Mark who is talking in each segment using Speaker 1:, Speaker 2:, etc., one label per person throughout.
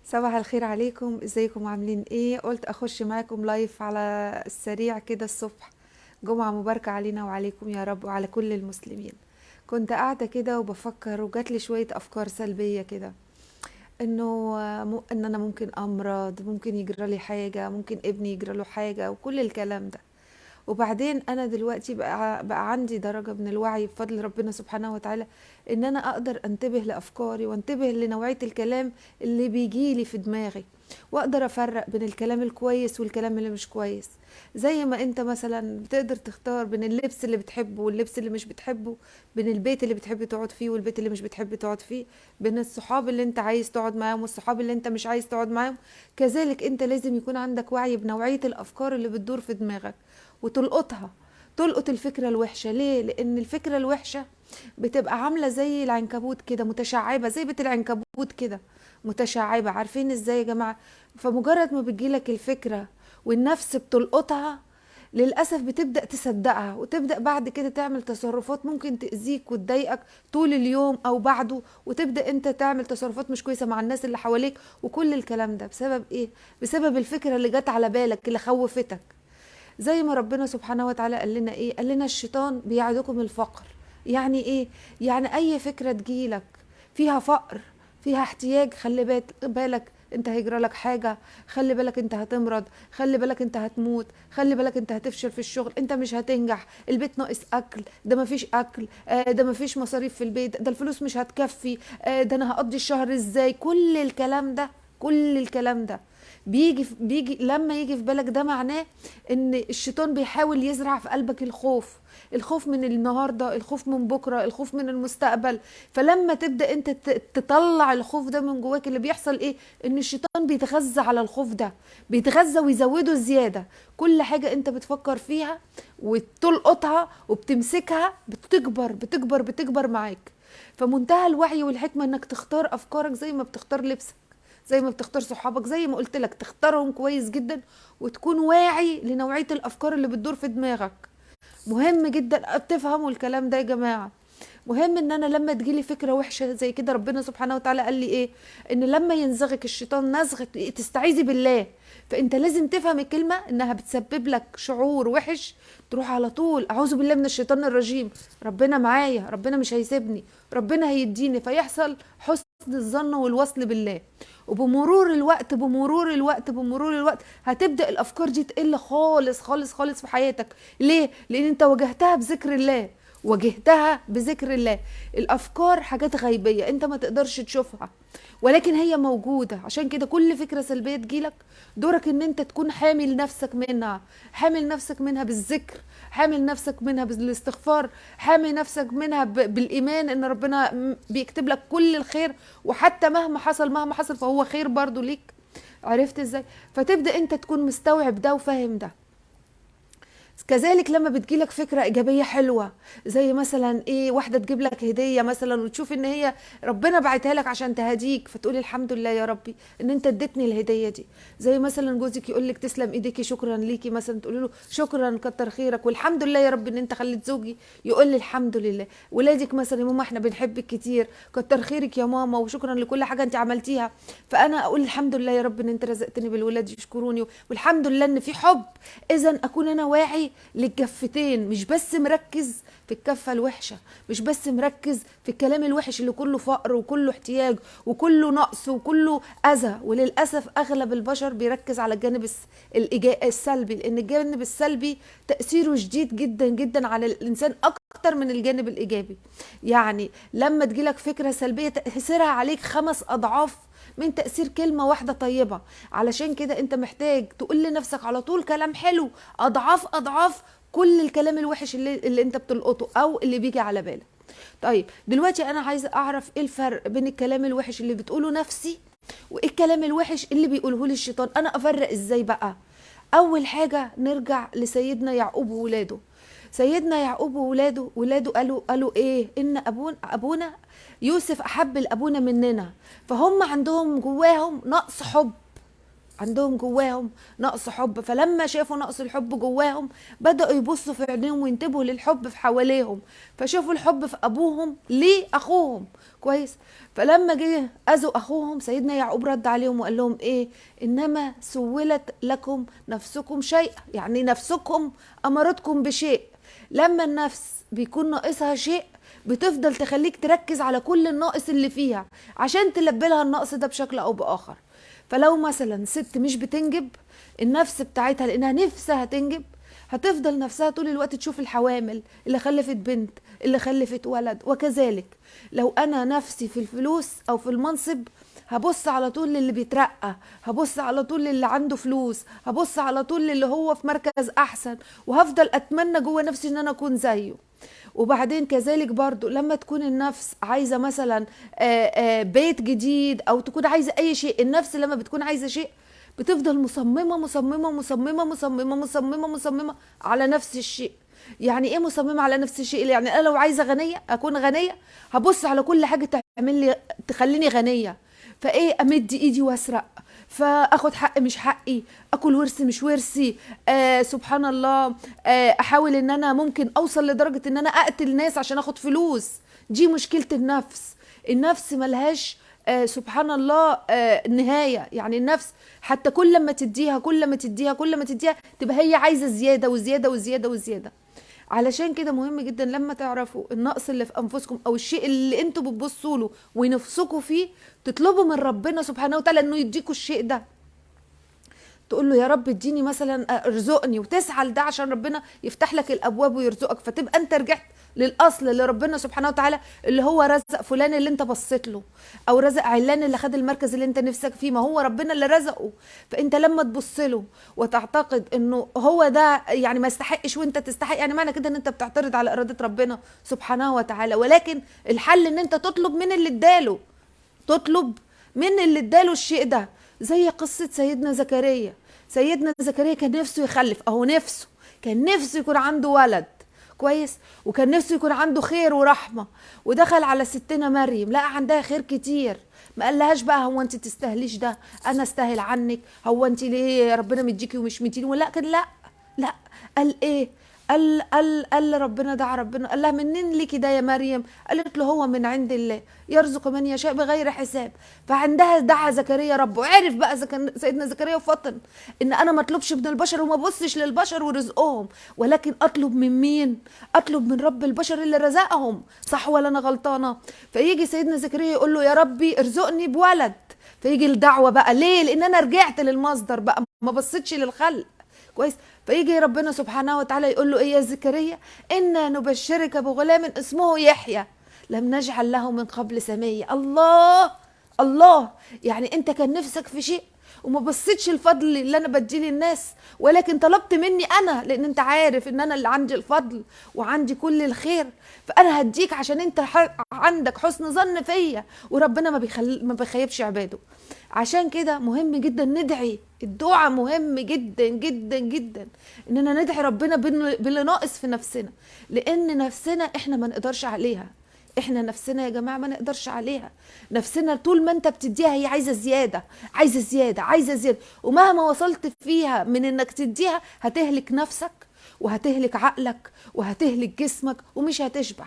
Speaker 1: صباح الخير عليكم، ازيكم عاملين ايه؟ قلت اخش معاكم لايف على السريع كده الصبح. جمعة مباركة علينا وعليكم يا رب وعلى كل المسلمين. كنت قاعدة كده وبفكر وجاتلي شوية افكار سلبية كده، انه ان انا ممكن امرض، ممكن يجرى لي حاجة، ممكن ابني يجرى له حاجة وكل الكلام ده. وبعدين انا دلوقتي بقى عندي درجة من الوعي بفضل ربنا سبحانه وتعالى، ان انا اقدر انتبه لافكاري وانتبه لنوعية الكلام اللي بيجيلي في دماغي، واقدر افرق بين الكلام الكويس والكلام اللي مش كويس. زي ما انت مثلا بتقدر تختار بين اللبس اللي بتحبه واللبس اللي مش بتحبه، بين البيت اللي بتحب تقعد فيه والبيت اللي مش بتحب تقعد فيه، بين الصحاب اللي انت عايز تقعد معاهم والصحاب اللي انت مش عايز تقعد معاهم. كذلك انت لازم يكون عندك وعي بنوعية الافكار اللي بتدور في دماغك وتلقطها. تلقط الفكرة الوحشة ليه؟ لأن الفكرة الوحشة بتبقى عاملة زي العنكبوت كده، متشعبة زي بيت العنكبوت كده، متشعبة. عارفين ازاي يا جماعة؟ فمجرد ما بتجيلك الفكرة والنفس بتلقطها، للأسف بتبدأ تصدقها وتبدأ بعد كده تعمل تصرفات ممكن تأذيك وتضايقك طول اليوم أو بعده، وتبدأ انت تعمل تصرفات مش كويسة مع الناس اللي حواليك. وكل الكلام ده بسبب ايه؟ بسبب الفكرة اللي جت على بالك اللي خوفتك. زي ما ربنا سبحانه وتعالى قال لنا ايه؟ قال لنا الشيطان بيعدكم الفقر. يعني ايه؟ يعني اي فكرة تجيلك فيها فقر، فيها احتياج، خلي بالك انت هيجرى لك حاجة، خلي بالك انت هتمرض، خلي بالك انت هتموت، خلي بالك انت هتفشل في الشغل، انت مش هتنجح، البيت ناقص اكل، ده مفيش اكل، ده مفيش مصاريف في البيت، ده الفلوس مش هتكفي، ده انا هقضي الشهر ازاي. كل الكلام ده، كل الكلام ده بيجي لما يجي في بالك، ده معناه ان الشيطان بيحاول يزرع في قلبك الخوف. الخوف من النهارده، الخوف من بكره، الخوف من المستقبل. فلما تبدا انت تطلع الخوف ده من جواك، اللي بيحصل ايه؟ ان الشيطان بيتغذى على الخوف ده، بيتغذى ويزوده زياده. كل حاجه انت بتفكر فيها وتلقطها وبتمسكها بتكبر بتكبر بتكبر معاك. فمنتهى الوعي والحكمه انك تختار افكارك زي ما بتختار لبسك، زي ما بتختار صحابك، زي ما قلت لك تختارهم كويس جدا، وتكون واعي لنوعية الأفكار اللي بتدور في دماغك. مهم جدا تفهموا الكلام ده يا جماعة. مهم ان انا لما تجيلي فكرة وحشة زي كده، ربنا سبحانه وتعالى قال لي ايه؟ ان لما ينزغك الشيطان نزغ تستعيذي بالله. فانت لازم تفهم الكلمة انها بتسبب لك شعور وحش، تروح على طول اعوذ بالله من الشيطان الرجيم، ربنا معايا، ربنا مش هيسيبني، ربنا هيديني، فيحصل حسن الظن والوصل بالله. وبمرور الوقت بمرور الوقت بمرور الوقت هتبدأ الافكار دي تقل خالص خالص خالص في حياتك. ليه؟ لان انت واجهتها بذكر الله، واجهتها بذكر الله. الافكار حاجات غيبيه انت ما تقدرش تشوفها، ولكن هي موجوده. عشان كده كل فكره سلبيه تجيلك، دورك ان انت تكون حامل نفسك منها، حامل نفسك منها بالذكر، حامل نفسك منها بالاستغفار، حامل نفسك منها بالايمان ان ربنا بيكتب لك كل الخير، وحتى مهما حصل مهما حصل فهو خير برضو ليك. عرفت ازاي؟ فتبدا انت تكون مستوعب ده وفاهم ده. كذلك لما بتجيلك فكرة إيجابية حلوة، زي مثلا إيه؟ واحدة تجيب لك هدية مثلا وتشوف إن هي ربنا بعتها لك عشان تهديك، فتقولي الحمد لله يا ربي إن أنت اديتني الهدية دي. زي مثلا جوزك يقول لك تسلم إيديكي، شكرا ليكي، مثلا تقولي له شكرا كتر خيرك والحمد لله يا رب إن أنت خليت زوجي يقول لي الحمد لله. ولادك مثلا، يا ماما إحنا بنحبك كتير، كتر خيرك يا ماما وشكرا لكل حاجة أنت عملتيها. فأنا أقول الحمد لله يا رب إن أنت رزقتني بالولاد يشكروني، والحمد لله إن في حب. إذا أكون أنا واعي للكفتين، مش بس مركز في الكفة الوحشة، مش بس مركز في الكلام الوحش اللي كله فقر وكله احتياج وكله نقص وكله أذى. وللأسف أغلب البشر بيركز على الجانب السلبي، لأن الجانب السلبي تأثيره شديد جدا جدا على الإنسان أكتر من الجانب الإيجابي. يعني لما تجيلك فكرة سلبية تأثيرها عليك 5 أضعاف من تأثير كلمة واحدة طيبة. علشان كده انت محتاج تقول لنفسك على طول كلام حلو أضعاف أضعاف كل الكلام الوحش اللي انت بتلقطه او اللي بيجي على بالك. طيب دلوقتي انا عايزه اعرف ايه الفرق بين الكلام الوحش اللي بتقوله نفسي وايه الكلام الوحش اللي بيقوله لي الشيطان. انا افرق ازاي بقى؟ اول حاجه نرجع لسيدنا يعقوب وولاده. سيدنا يعقوب وولاده قالوا ايه؟ ان ابونا يوسف احب لابونا مننا. فهم عندهم جواهم نقص حب، عندهم جواهم نقص حب، فلما شافوا نقص الحب جواهم بدأوا يبصوا في عينيهم وينتبهوا للحب في حواليهم، فشافوا الحب في ابوهم ليه اخوهم. كويس. فلما جه اذوا اخوهم سيدنا يعقوب رد عليهم وقال لهم ايه؟ انما سولت لكم نفسكم شيء، يعني نفسكم امرتكم بشيء. لما النفس بيكون ناقصها شيء بتفضل تخليك تركز على كل الناقص اللي فيها عشان تلبي لها النقص ده بشكل او باخر. فلو مثلا ست مش بتنجب، النفس بتاعتها لانها نفسها تنجب هتفضل نفسها طول الوقت تشوف الحوامل اللي خلفت بنت اللي خلفت ولد. وكذلك لو انا نفسي في الفلوس او في المنصب هبص على طول للي بيترقى، هبص على طول للي عنده فلوس، هبص على طول للي هو في مركز احسن، وهفضل اتمنى جوه نفسي ان انا اكون زيه. وبعدين كذلك برضو لما تكون النفس عايزة مثلا بيت جديد او تكون عايزة اي شيء، النفس لما بتكون عايزة شيء بتفضل مصممة مصممة مصممة مصممة مصممة مصممة على نفس الشيء. يعني ايه مصممة على نفس الشيء؟ يعني انا لو عايزة غنية اكون غنية هبص على كل حاجة تعمل لي تخليني غنية، فايه امد ايدي واسرق، فاخد حق مش حقي، اكل ورث مش ورثي، سبحان الله، احاول ان انا ممكن اوصل لدرجة ان انا اقتل ناس عشان اخد فلوس. دي مشكلة النفس. النفس ملهاش سبحان الله نهاية. يعني النفس حتى كل ما تديها كل ما تديها كل ما تديها تبقى هي عايزة زيادة وزيادة وزيادة وزيادة. علشان كده مهم جدا لما تعرفوا النقص اللي في انفسكم او الشيء اللي انتوا بتبصوا له ونفسكوا فيه تطلبوا من ربنا سبحانه وتعالى انه يديكوا الشيء ده. تقول له يا رب اديني مثلا ارزقني، وتسعى لده عشان ربنا يفتح لك الابواب ويرزقك، فتبقى انت رجعت للاصل اللي ربنا سبحانه وتعالى اللي هو رزق فلان اللي انت بصيت له، او رزق علان اللي خد المركز اللي انت نفسك فيه، ما هو ربنا اللي رزقه. فانت لما تبص له وتعتقد انه هو ده يعني ما يستحقش وانت تستحق، يعني معنى كده ان انت بتعترض على اراده ربنا سبحانه وتعالى. ولكن الحل ان انت تطلب من اللي اداله، تطلب من اللي اداله الشيء ده. زي قصة سيدنا زكريا. سيدنا زكريا كان نفسه يخلف، اهو نفسه كان نفسه يكون عنده ولد. كويس. وكان نفسه يكون عنده خير ورحمة، ودخل على ستنا مريم لقى عندها خير كتير، ما قالهاش بقى هو انت تستاهليش ده، انا استاهل عنك، هو انت ليه ربنا مديكي ومش مديني، ولكن لا لا. قال ايه؟ قال ربنا، دعا ربنا قال لها منين ليكي ده يا مريم؟ قالت له هو من عند الله يرزق من يشاء بغير حساب. فعندها دعا زكريا ربه، وعرف بقى سيدنا زكريا فطن ان انا ما اطلبش من البشر وما ابصش للبشر ورزقهم، ولكن اطلب من مين؟ اطلب من رب البشر اللي رزقهم. صح ولا انا غلطانه؟ فيجي سيدنا زكريا يقول له يا ربي ارزقني بولد، فيجي الدعوه بقى ليه؟ لان انا رجعت للمصدر بقى، ما بصيتش للخلق. كويس. فيجي ربنا سبحانه وتعالى يقول له ايه يا زكريا؟ انا نبشرك بغلام اسمه يحيى لم نجعل له من قبل سميا. الله الله. يعني انت كان نفسك في شيء وما بصيتش الفضل اللي انا بديه للناس، ولكن طلبت مني انا، لان انت عارف ان انا اللي عندي الفضل وعندي كل الخير، فانا هديك عشان انت عندك حسن ظن فيا، وربنا ما بيخيبش عباده. عشان كده مهم جدا ندعي. الدعاء مهم جدا جدا جدا، اننا ندعي ربنا باللي ناقص في نفسنا، لان نفسنا احنا ما نقدرش عليها. احنا نفسنا يا جماعه ما نقدرش عليها. نفسنا طول ما انت بتديها هي عايزه زياده عايزه زياده عايزه زياده، ومهما وصلت فيها من انك تديها هتهلك نفسك وهتهلك عقلك وهتهلك جسمك ومش هتشبع.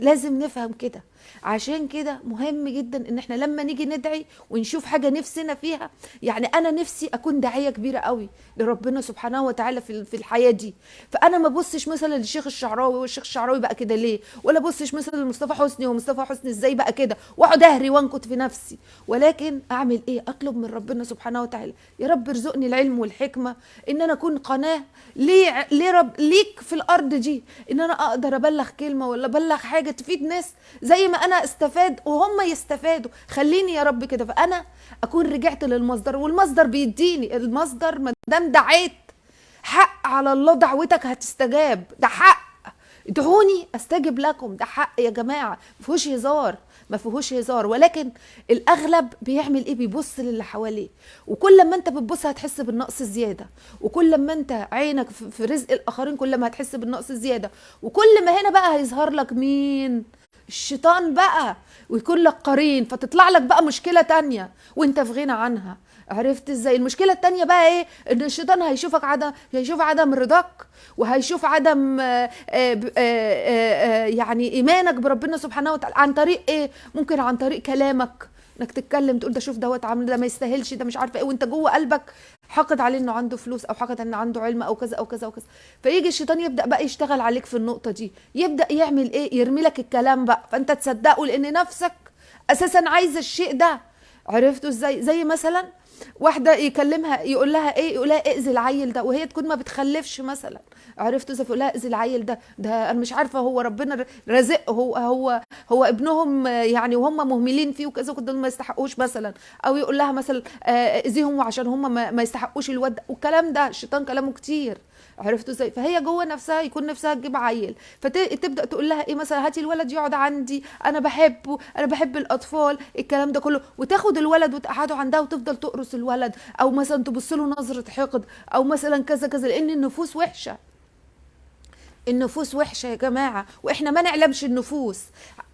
Speaker 1: لازم نفهم كده. عشان كده مهم جدا ان احنا لما نيجي ندعي ونشوف حاجه نفسنا فيها، يعني انا نفسي اكون داعيه كبيره قوي لربنا سبحانه وتعالى في الحياه دي، فانا ما بصش مثلا للشيخ الشعراوي والشيخ الشعراوي بقى كده ليه، ولا بصش مثلا لمصطفى حسني ومصطفى حسني ازاي بقى كده، واقعد اهري وانكت في نفسي. ولكن اعمل ايه؟ اطلب من ربنا سبحانه وتعالى يا رب ارزقني العلم والحكمه ان انا اكون قناه ليه رب ليك في الارض دي، ان انا اقدر ابلغ كلمه ولا ابلغ حاجه تفيد ناس زي ما انا استفاد وهم يستفادوا. خليني يا رب كده، فانا اكون رجعت للمصدر، والمصدر بيديني. المصدر ما دام دعيت حق على الله دعوتك هتستجاب، ده حق. ادعوني استجب لكم، ده حق يا جماعه، ما فيهوش هزار، ما فيهوش هزار. ولكن الاغلب بيعمل ايه؟ بيبص للي حواليه، وكل ما انت بتبص هتحس بالنقص زياده، وكل ما انت عينك في رزق الاخرين كل ما هتحس بالنقص زياده، وكل ما هنا بقى هيظهر لك مين؟ الشيطان بقى ويكون لك قرين، فتطلع لك بقى مشكلة تانية وانت في غنى عنها. عرفت ازاي؟ المشكلة التانية بقى ايه؟ ان الشيطان هيشوف عدم رضاك، وهيشوف عدم يعني ايمانك بربنا سبحانه وتعالى. عن طريق ايه؟ ممكن عن طريق كلامك، انك تتكلم تقول ده شوف دوت عامل ده ما يستاهلش، ده مش عارفه ايه، وانت جوه قلبك حاقد عليه انه عنده فلوس، او حاقد انه عنده علم، او كذا او كذا او كذا. فيجي الشيطان يبدا بقى يشتغل عليك في النقطه دي، يبدا يعمل ايه؟ يرمي لك الكلام بقى، فانت تصدقه لان نفسك اساسا عايزه الشيء ده. عرفتوا ازاي؟ زي مثلا واحده يكلمها يقول لها ايه؟ يقول لها ائذي العيل ده، وهي تكون ما بتخلفش مثلا. عرفتوا ازاي؟ يقول لها ائذي العيل ده انا مش عارفه، هو ربنا رزقه، هو ابنهم يعني، وهم مهملين فيه وكذا وكذا، ما يستحقوش مثلا. او يقول لها مثلا اذيهم عشان هم ما يستحقوش الواد، والكلام ده الشيطان كلامه كتير. عرفتوا ازاي؟ فهي جوه نفسها يكون نفسها تجيب عيل، فتبدا تقول لها ايه مثلا؟ هاتي الولد يقعد عندي، انا بحبه، انا بحب الاطفال، الكلام ده كله، وتاخد الولد وتقعده عندها وتفضل تقرص الولد، او مثلا تبص له نظره حقد، او مثلا كذا كذا، لان النفوس وحشه. النفوس وحشه يا جماعه، واحنا ما نعلمش النفوس،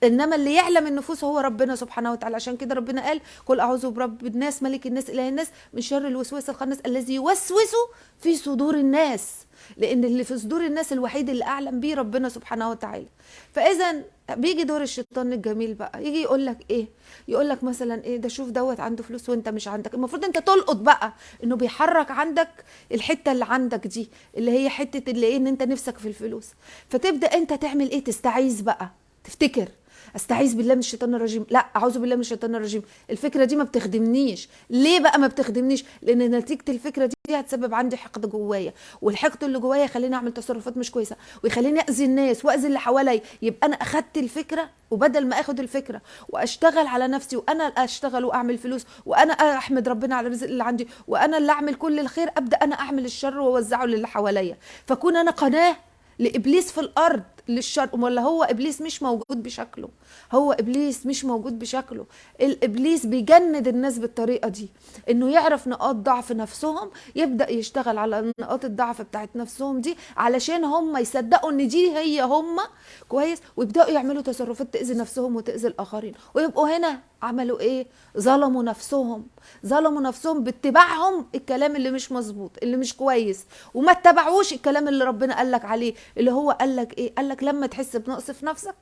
Speaker 1: انما اللي يعلم النفوس هو ربنا سبحانه وتعالى. عشان كده ربنا قال قل اعوذ برب الناس ملك الناس اله الناس من شر الوسواس الخناس الذي يوسوس في صدور الناس، لان اللي في صدور الناس الوحيد اللي اعلم بيه ربنا سبحانه وتعالى. فاذا بيجي دور الشيطان الجميل بقى، يجي يقول لك ايه؟ يقول لك مثلا ايه؟ ده شوف دوت عنده فلوس وانت مش عندك. المفروض انت تلقط بقى انه بيحرك عندك الحته اللي عندك دي، اللي هي حته اللي ايه؟ ان انت نفسك في الفلوس. فتبدا انت تعمل ايه؟ تستعيذ بقى، تفتكر استعيذ بالله من الشيطان الرجيم، لا اعوذ بالله من الشيطان الرجيم. الفكره دي ما بتخدمنيش. ليه بقى ما بتخدمنيش؟ لان نتيجه الفكره دي هتسبب عندي حقد جوايا، والحقد اللي جوايا يخليني اعمل تصرفات مش كويسه، ويخليني اذي الناس واذي اللي حواليا. يبقى انا اخدت الفكره، وبدل ما اخد الفكره واشتغل على نفسي، وانا اشتغل واعمل فلوس، وانا احمد ربنا على الرزق اللي عندي، وانا اللي اعمل كل الخير، ابدا انا اعمل الشر واوزعه للي حواليا، فكون انا قناه لابليس في الارض للشر. ولا هو ابليس مش موجود بشكله؟ هو ابليس مش موجود بشكله. الابليس بيجند الناس بالطريقه دي، انه يعرف نقاط ضعف نفسهم، يبدا يشتغل على نقاط الضعف بتاعت نفسهم دي، علشان هم يصدقوا ان دي هي هم كويس، ويبداوا يعملوا تصرفات تاذي نفسهم وتاذي الاخرين، ويبقوا هنا عملوا ايه؟ ظلموا نفسهم. ظلموا نفسهم باتباعهم الكلام اللي مش مظبوط، اللي مش كويس، وما اتبعوش الكلام اللي ربنا قالك عليه، اللي هو قالك ايه؟ قالك لما تحس بنقص في نفسك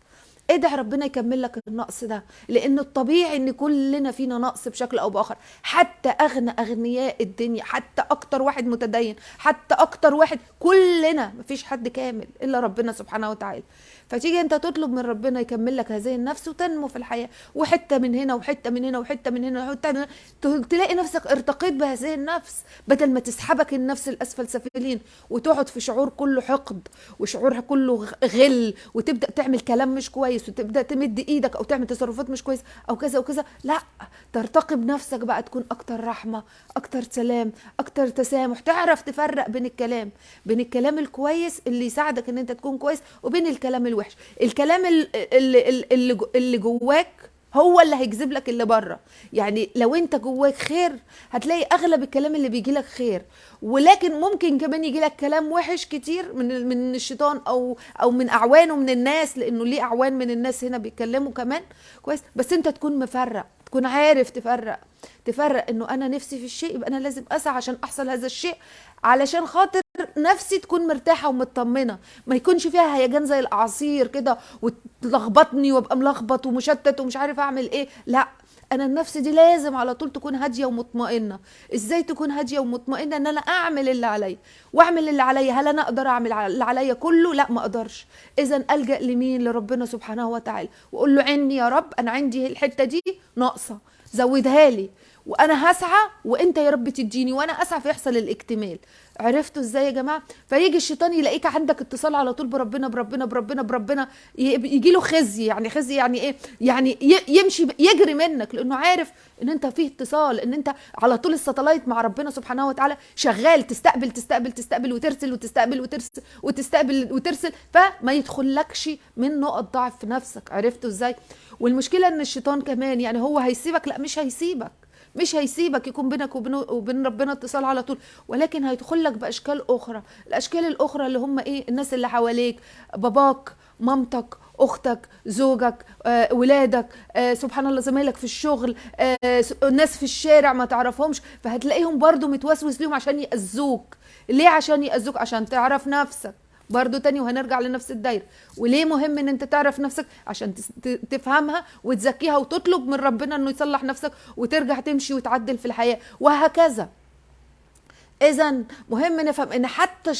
Speaker 1: ادعي ربنا يكمل لك النقص ده، لان الطبيعي ان كلنا فينا نقص بشكل او باخر. حتى اغنياء الدنيا، حتى اكتر واحد متدين، حتى اكتر واحد، كلنا مفيش حد كامل الا ربنا سبحانه وتعالى. فتيجي انت تطلب من ربنا يكمل لك هذه النفس وتنمو في الحياه، وحته من هنا وحته من هنا وحته من هنا وحته من هنا، تلاقي نفسك ارتقيت بهذه النفس، بدل ما تسحبك النفس الاسفل سافلين وتقعد في شعور كله حقد وشعور كله غل، وتبدا تعمل كلام مش كويس، وتبدا تمد ايدك او تعمل تصرفات مش كويس او كذا وكذا. لا، ترتقي بنفسك بقى، تكون اكتر رحمه، اكتر سلام، اكتر تسامح، تعرف تفرق بين الكلام الكويس اللي يساعدك ان انت تكون كويس، وبين الكلام الوحش. الكلام اللي جواك هو اللي هيجذب لك اللي بره. يعني لو انت جواك خير هتلاقي اغلب الكلام اللي بيجي لك خير، ولكن ممكن كمان يجي لك كلام وحش كتير من الشيطان او من اعوانه من الناس، لانه ليه اعوان من الناس هنا بيتكلموا كمان كويس. بس انت تكون مفرق، تكون عارف تفرق انه انا نفسي في الشيء، يبقى انا لازم اسعى عشان احصل هذا الشيء، علشان خاطر نفسي تكون مرتاحه ومطمنه، ما يكونش فيها هيجان زي الاعاصير كده وتلخبطني وابقى ملخبط ومشتت ومش عارف اعمل ايه. لا، انا النفس دي لازم على طول تكون هاديه ومطمئنه. ازاي تكون هاديه ومطمئنه؟ ان انا اعمل اللي عليا واعمل اللي عليا. هل انا اقدر اعمل اللي عليا كله؟ لا، ما اقدرش. اذا الجا لمين؟ لربنا سبحانه وتعالى، واقول له عني يا رب، انا عندي الحته دي ناقصه، زودها لي، وانا هسعى، وانت يا رب تديني، وانا اسعى فيحصل الاكتمال. عرفتوا ازاي يا جماعه؟ فيجي الشيطان يلاقيك عندك اتصال على طول بربنا بربنا بربنا بربنا، يجي له خزي. يعني خزي يعني ايه؟ يعني يمشي يجري منك، لانه عارف ان انت فيه اتصال، ان انت على طول الساتلايت مع ربنا سبحانه وتعالى شغال، تستقبل تستقبل تستقبل وترسل وتستقبل وترسل وتستقبل وترسل، فما يدخلكش من نقط ضعف في نفسك. عرفتوا ازاي؟ والمشكله ان الشيطان كمان يعني هو هيسيبك؟ لا، مش هيسيبك يكون بينك وبين ربنا اتصال على طول، ولكن هيدخل لك باشكال اخرى. الاشكال الاخرى اللي هم ايه؟ الناس اللي حواليك، باباك، مامتك، اختك، زوجك، ولادك، سبحان الله زمايلك في الشغل، ناس في الشارع ما تعرفهمش، فهتلاقيهم برضو متوسوس ليهم عشان يأذوك. ليه عشان يأذوك؟ عشان تعرف نفسك برضو تاني، وهنرجع لنفس الدايرة. وليه مهم ان انت تعرف نفسك؟ عشان تفهمها وتزكيها وتطلب من ربنا انه يصلح نفسك وترجع تمشي وتعدل في الحياة، وهكذا. اذا مهم نفهم ان حتى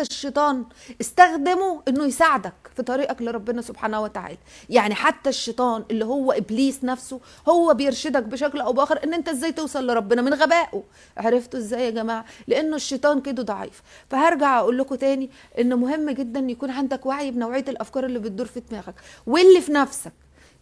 Speaker 1: الشيطان استخدمه انه يساعدك في طريقك لربنا سبحانه وتعالى. يعني حتى الشيطان اللي هو ابليس نفسه هو بيرشدك بشكل او باخر ان انت ازاي توصل لربنا من غبائه. عرفتوا ازاي يا جماعه؟ لانه الشيطان كده ضعيف. فهرجع اقول لكم تاني ان مهم جدا يكون عندك وعي بنوعيه الافكار اللي بتدور في دماغك واللي في نفسك.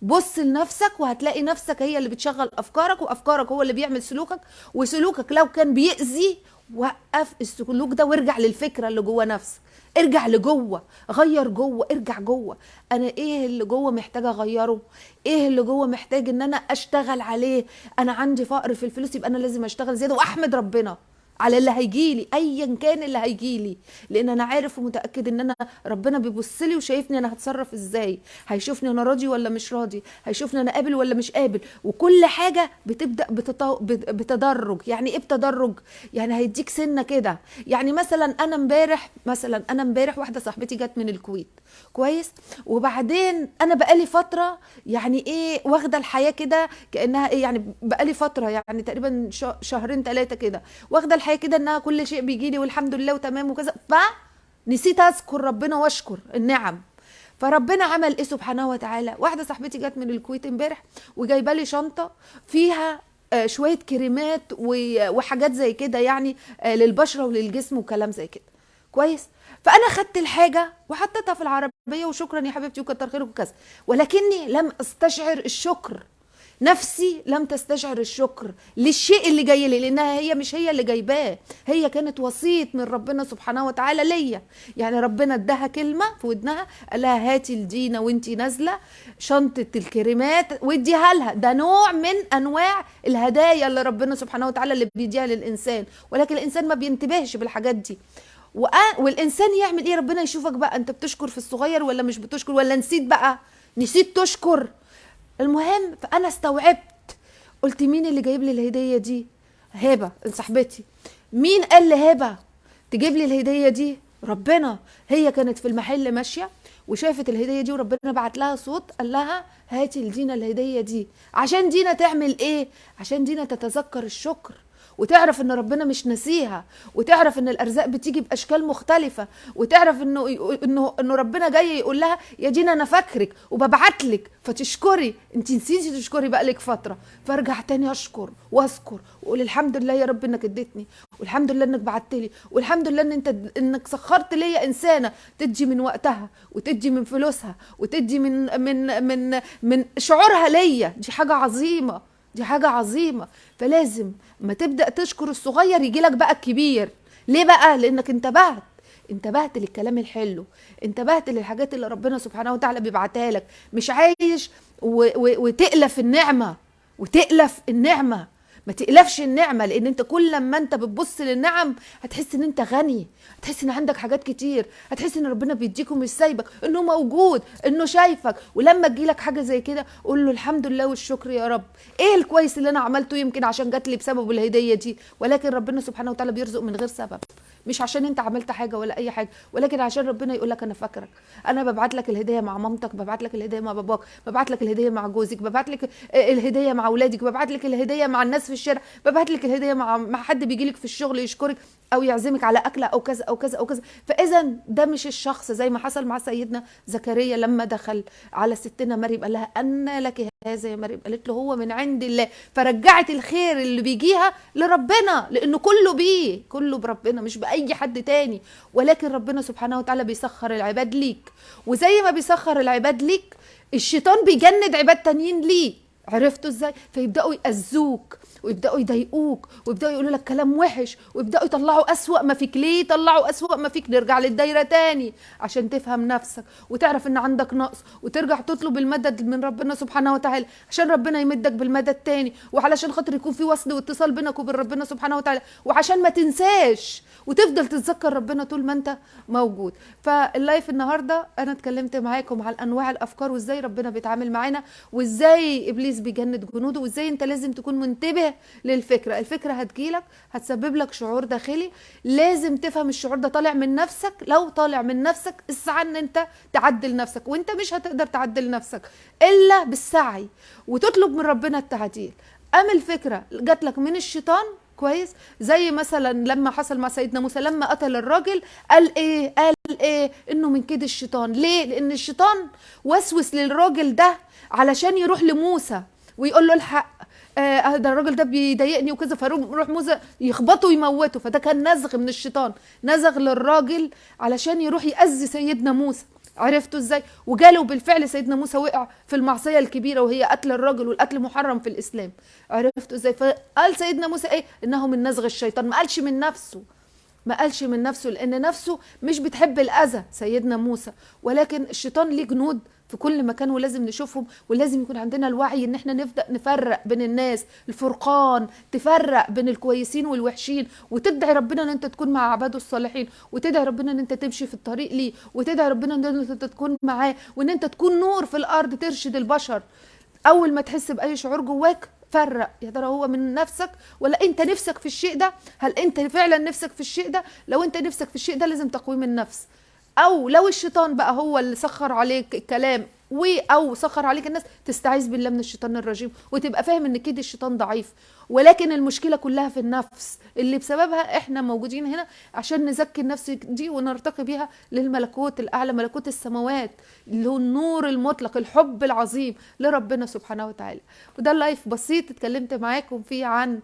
Speaker 1: بص لنفسك وهتلاقي نفسك هي اللي بتشغل افكارك، وافكارك هو اللي بيعمل سلوكك، وسلوكك لو كان بيأذي وقف السلوك ده وارجع للفكره اللي جوه نفسك. ارجع لجوه، غير جوه، ارجع جوه. انا ايه اللي جوه محتاجه اغيره؟ ايه اللي جوه محتاج ان انا اشتغل عليه؟ انا عندي فقر في الفلوس، يبقى انا لازم اشتغل زياده واحمد ربنا على اللي هيجيلي ايا كان اللي هيجيلي، لان انا عارف ومتاكد ان انا ربنا بيبص لي وشايفني انا هتصرف ازاي، هيشوفني انا راضي ولا مش راضي، هيشوفني انا قابل ولا مش قابل. وكل حاجه بتبدا بتدرج. يعني ايه بتدرج؟ يعني هيديك سنه كده. يعني مثلا انا امبارح واحده صاحبتي جت من الكويت، كويس، وبعدين انا بقالي فتره يعني ايه واخده الحياه كده كانها ايه، يعني بقالي فتره يعني تقريبا شهرين 3 كده واخده الحياه كده انها كل شيء بيجي لي والحمد لله وتمام وكذا، فنسيت اذكر ربنا واشكر النعم. فربنا عمل ايه سبحانه وتعالى؟ واحده صاحبتي جت من الكويت امبارح وجايبه لي شنطه فيها شويه كريمات وحاجات زي كده، يعني للبشره وللجسم وكلام زي كده، كويس. فانا خدت الحاجه وحطيتها في العربيه وشكرا يا حبيبتي وكتر خيرك وكذا، ولكني لم استشعر الشكر. نفسي لم تستشعر الشكر للشيء اللي جاي لي، لانها هي مش هي اللي جايباه، هي كانت وسيط من ربنا سبحانه وتعالى ليا. يعني ربنا اداها كلمه في ودنها، قال لها هاتي لدينا وانتي نازله شنطه الكريمات واديها لها. ده نوع من انواع الهدايا اللي ربنا سبحانه وتعالى اللي بيديها للانسان، ولكن الانسان ما بينتبهش بالحاجات دي. والانسان يعمل ايه؟ ربنا يشوفك بقى انت بتشكر في الصغير ولا مش بتشكر، ولا نسيت تشكر. المهم فانا استوعبت، قلت مين اللي جايب لي الهديه دي؟ هبه صاحبتي. مين قال لهبه تجيب لي الهديه دي؟ ربنا. هي كانت في المحل ماشيه وشافت الهديه دي، وربنا بعت لها صوت قال لها هاتي لدينا الهديه دي. عشان دينا تعمل ايه؟ عشان دينا تتذكر الشكر وتعرف ان ربنا مش نسيها، وتعرف ان الارزاق بتيجي باشكال مختلفه، وتعرف انه ربنا جاي يقول لها يا دينا انا فاكرك وببعتلك فتشكري. انت نسيتي تشكري بقالك فتره، فارجع تاني اشكر واذكر واقول الحمد لله يا رب انك اديتني، والحمد لله انك بعتلي، والحمد لله انك سخرت ليا انسانه تدي من وقتها وتدي من فلوسها وتدي من شعورها ليا. دي حاجه عظيمه، دي حاجة عظيمة. فلازم ما تبدأ تشكر الصغير يجيلك بقى الكبير. ليه بقى؟ لانك انتبهت للكلام الحلو، انتبهت للحاجات اللي ربنا سبحانه وتعالى بيبعتها لك. مش عايش وتألف النعمة. ما تألفش النعمة، لان انت كل ما انت بتبص للنعم هتحس ان انت غني، هتحس ان عندك حاجات كتير، هتحس ان ربنا بيديكم مش سايبك، انه موجود، انه شايفك. ولما تجيلك حاجة زي كده قول له الحمد لله والشكر يا رب. ايه الكويس اللي انا عملته؟ يمكن عشان جات لي بسبب الهدية دي، ولكن ربنا سبحانه وتعالى بيرزق من غير سبب، مش عشان انت عملت حاجه ولا اي حاجه، ولكن عشان ربنا يقول لك انا فاكرك. انا ببعت لك الهديه مع مامتك، ببعت لك الهديه مع باباك، ببعت لك الهديه مع جوزك، ببعت لك الهديه مع اولادك، ببعت لك الهديه مع الناس في الشارع، ببعت لك الهديه مع حد بيجي لك في الشغل يشكرك او يعزمك على اكله او كذا او كذا او كذا. فاذا ده مش الشخص زي ما حصل مع سيدنا زكريا لما دخل على ستنا مريم قال لها ان لك هذا يا مريم، قالت له هو من عند الله. فرجعت الخير اللي بيجيها لربنا، لانه كله بربنا مش باي حد تاني. ولكن ربنا سبحانه وتعالى بيسخر العباد ليك، وزي ما بيسخر العباد ليك الشيطان بيجند عباد تانيين ليه. عرفتوا ازاي؟ فيبداوا يأذوك ويبداوا يضايقوك ويبداوا يقولوا لك كلام وحش ويبداوا يطلعوا اسوأ ما فيك. ليه يطلعوا اسوأ ما فيك؟ نرجع للدايره تاني عشان تفهم نفسك وتعرف ان عندك نقص وترجع تطلب المدد من ربنا سبحانه وتعالى عشان ربنا يمدك بالمدد تاني، وعلشان خاطر يكون في وصل واتصال بينك وبين ربنا سبحانه وتعالى، وعشان ما تنساش وتفضل تتذكر ربنا طول ما انت موجود. فاللايف النهارده انا اتكلمت معاكم على انواع الافكار وازاي ربنا بيتعامل معانا وازاي ابليس بيجند جنوده وازاي انت لازم تكون منتبه للفكره. الفكره هتجيلك هتسبب لك شعور داخلي، لازم تفهم الشعور ده طالع من نفسك. لو طالع من نفسك اسعى ان انت تعدل نفسك، وانت مش هتقدر تعدل نفسك الا بالسعي وتطلب من ربنا التعديل. اما الفكره جات لك من الشيطان كويس، زي مثلا لما حصل مع سيدنا موسى لما قتل الراجل، قال ايه انه من كيد الشيطان. ليه؟ لان الشيطان وسوس للراجل ده علشان يروح لموسى ويقول له الحق، ده الراجل ده بيضايقني وكذا، فيروح موسى يخبطه ويموته. فده كان نزغ من الشيطان، نزغ للراجل علشان يروح يأذي سيدنا موسى. عرفتوا ازاي؟ وجاله بالفعل سيدنا موسى وقع في المعصيه الكبيره وهي قتل الراجل، والقتل محرم في الاسلام. عرفتوا ازاي؟ فقال سيدنا موسى ايه؟ انه من نزغ الشيطان. ما قالش من نفسه، ما قالش من نفسه، لان نفسه مش بتحب الاذى سيدنا موسى، ولكن الشيطان ليه جنود في كل مكان ولازم نشوفهم، ولازم يكون عندنا الوعي ان احنا نبدا نفرق بين الناس، الفرقان، تفرق بين الكويسين والوحشين، وتدعي ربنا ان انت تكون مع عباده الصالحين، وتدعي ربنا ان انت تمشي في الطريق ليه، وتدعي ربنا ان انت تكون معاه، وان انت تكون نور في الارض ترشد البشر. اول ما تحس باي شعور جواك فرق، يا ترى هو من نفسك ولا انت نفسك في الشيء ده؟ هل انت فعلا نفسك في الشيء ده؟ لو انت نفسك في الشيء ده لازم تقويم النفس. او لو الشيطان بقى هو اللي سخر عليك الكلام او سخر عليك الناس، تستعيذ بالله من الشيطان الرجيم وتبقى فاهم ان كيد الشيطان ضعيف. ولكن المشكله كلها في النفس اللي بسببها احنا موجودين هنا، عشان نزكي النفس دي ونرتقي بيها للملكوت الاعلى، ملكوت السماوات، اللي هو النور المطلق، الحب العظيم لربنا سبحانه وتعالى. وده اللايف بسيط اتكلمت معاكم فيه عن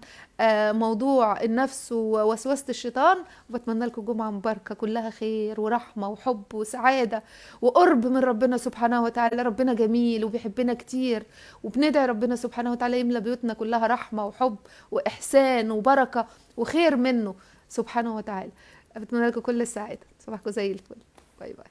Speaker 1: موضوع النفس ووسوسة الشيطان. وبتمنى لكم جمعة مباركة كلها خير ورحمة وحب وسعادة وقرب من ربنا سبحانه وتعالى. ربنا جميل وبيحبنا كتير، وبندعي ربنا سبحانه وتعالى يملى بيوتنا كلها رحمة وحب وإحسان وبركة وخير منه سبحانه وتعالى. بتمنى لكم كل السعادة. صباحكم زي الفل. باي باي.